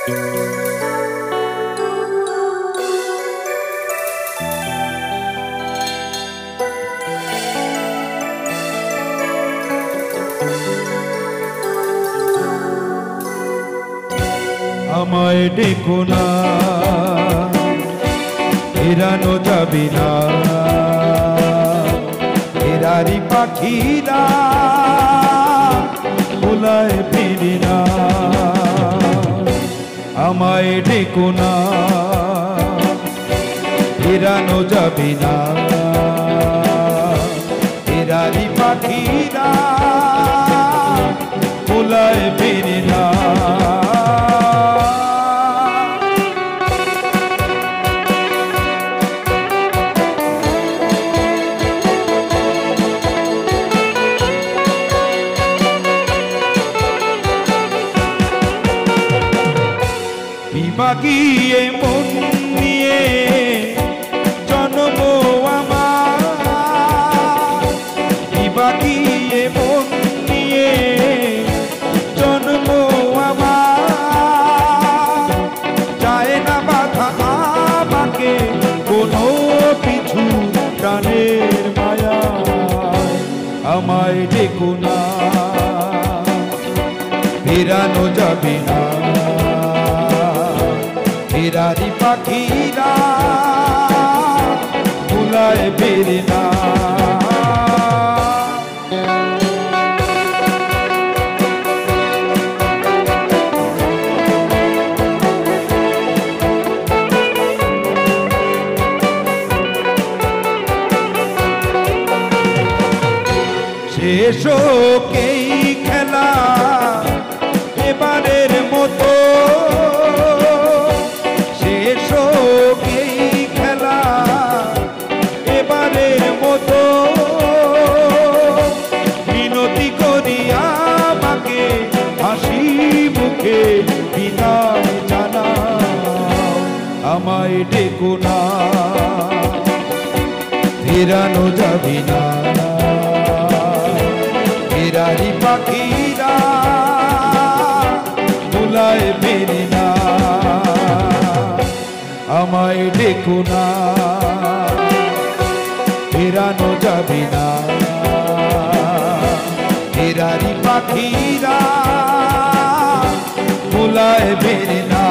আমায় ডেকো না, ফেরানো যাবে না, ফেরারি পাখিরা ভোলায় ফিরে না। আমায় ডেকো না, ফেরানো যাবে না, ফেরারি পাখিরা ভোলায় ফিরে না। বিভাগিয়ে মন নিয়ে জন্ম আমার, বিভাগিয়ে মন নিয়ে জন্ম আমার, যায় না বাধা আমাকে কোনো কিছু প্রাণের মায়া। আমায় ডেকো না, ফেরানো যাবে না, ফেরারি পাখিরা ভোলায় ফেরে না। শেষ হোকেই খেলা এবারের মতো, শেষ হোকেই খেলা এবারের মতো, মিনতি করি আমাকে হাসি মুখে বিদায় জানাও। আমায় ডেকো না, ফেরানো যাবে না, ফেরারি পাখিরা ভোলায় ফেরে না। আমায় ডেকো না, ফেরানো যাবে না, ফেরারি পাখিরা ভোলায় ফেরে না।